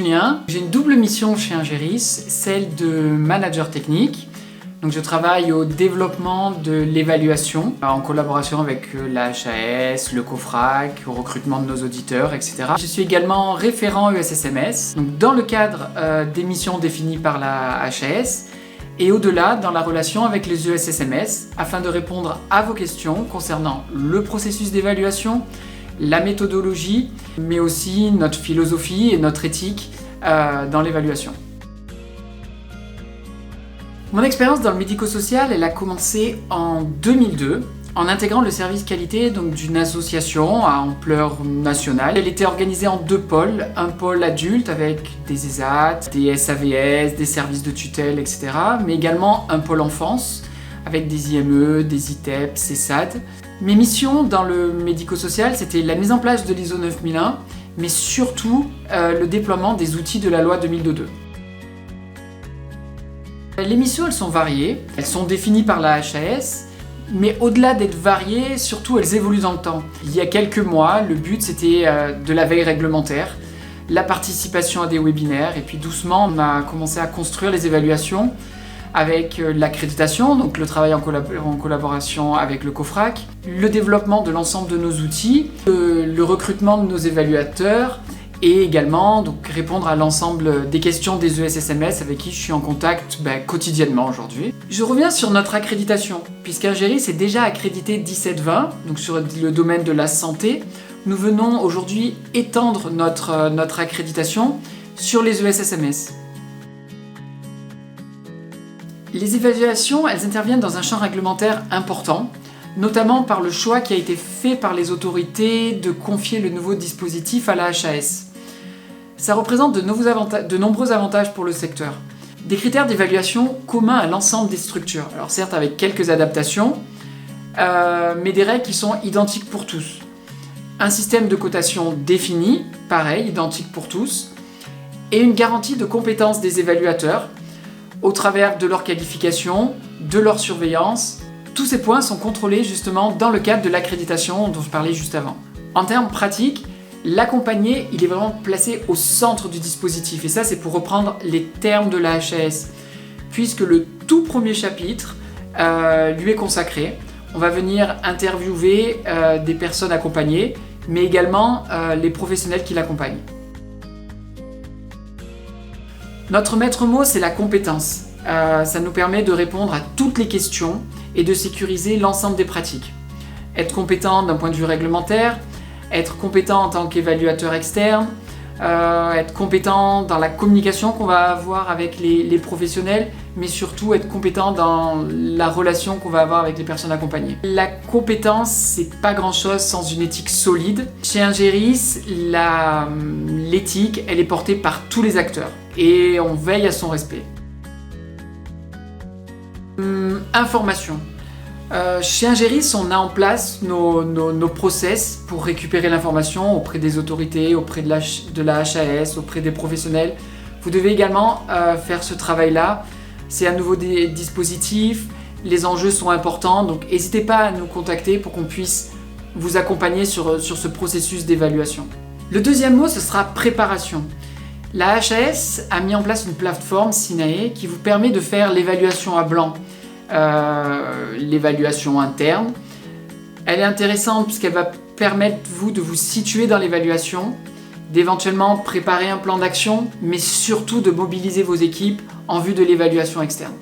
Julien. J'ai une double mission chez Ingéris, celle de manager technique. Donc je travaille au développement de l'évaluation en collaboration avec la HAS, le COFRAC, au recrutement de nos auditeurs, etc. Je suis également référent ESSMS, donc dans le cadre des missions définies par la HAS et au-delà dans la relation avec les ESSMS afin de répondre à vos questions concernant le processus d'évaluation, la méthodologie, mais aussi notre philosophie et notre éthique dans l'évaluation. Mon expérience dans le médico-social, elle a commencé en 2002 en intégrant le service qualité d'une association à ampleur nationale. Elle était organisée en deux pôles, un pôle adulte avec des ESAT, des SAVS, des services de tutelle, etc. Mais également un pôle enfance avec des IME, des ITEP, CESAD. Mes missions dans le médico-social, c'était la mise en place de l'ISO 9001, mais surtout le déploiement des outils de la loi 2002. Les missions, elles sont variées, elles sont définies par la HAS, mais au-delà d'être variées, surtout elles évoluent dans le temps. Il y a quelques mois, le but c'était de la veille réglementaire, la participation à des webinaires, et puis doucement on a commencé à construire les évaluations avec l'accréditation, donc le travail en collaboration avec le COFRAC, le développement de l'ensemble de nos outils, le recrutement de nos évaluateurs, et également donc, répondre à l'ensemble des questions des ESSMS avec qui je suis en contact quotidiennement aujourd'hui. Je reviens sur notre accréditation, puisqu'Ingéris est déjà accrédité 1720, donc sur le domaine de la santé. Nous venons aujourd'hui étendre notre accréditation sur les ESSMS. Les évaluations, elles interviennent dans un champ réglementaire important, notamment par le choix qui a été fait par les autorités de confier le nouveau dispositif à la HAS. Ça représente de nombreux avantages pour le secteur. Des critères d'évaluation communs à l'ensemble des structures, alors certes avec quelques adaptations, mais des règles qui sont identiques pour tous. Un système de cotation défini, pareil, identique pour tous, et une garantie de compétence des évaluateurs au travers de leur qualification, de leur surveillance. Tous ces points sont contrôlés justement dans le cadre de l'accréditation dont je parlais juste avant. En termes pratiques, l'accompagné, il est vraiment placé au centre du dispositif, et ça c'est pour reprendre les termes de la HAS, puisque le tout premier chapitre lui est consacré. On va venir interviewer des personnes accompagnées, mais également les professionnels qui l'accompagnent. Notre maître mot, c'est la compétence. Ça nous permet de répondre à toutes les questions et de sécuriser l'ensemble des pratiques. Être compétent d'un point de vue réglementaire, être compétent en tant qu'évaluateur externe, être compétent dans la communication qu'on va avoir avec les professionnels, mais surtout être compétent dans la relation qu'on va avoir avec les personnes accompagnées. La compétence, c'est pas grand-chose sans une éthique solide. Chez Ingéris, l'éthique, elle est portée par tous les acteurs et on veille à son respect. Information. Chez Ingéris, on a en place nos process pour récupérer l'information auprès des autorités, auprès de la HAS, auprès des professionnels. Vous devez également faire ce travail-là. C'est un nouveau dispositif, les enjeux sont importants, donc n'hésitez pas à nous contacter pour qu'on puisse vous accompagner sur ce processus d'évaluation. Le deuxième mot, ce sera préparation. La HAS a mis en place une plateforme Sinae qui vous permet de faire l'évaluation à blanc. L'évaluation interne. Elle est intéressante puisqu'elle va permettre de vous situer dans l'évaluation, d'éventuellement préparer un plan d'action, mais surtout de mobiliser vos équipes en vue de l'évaluation externe.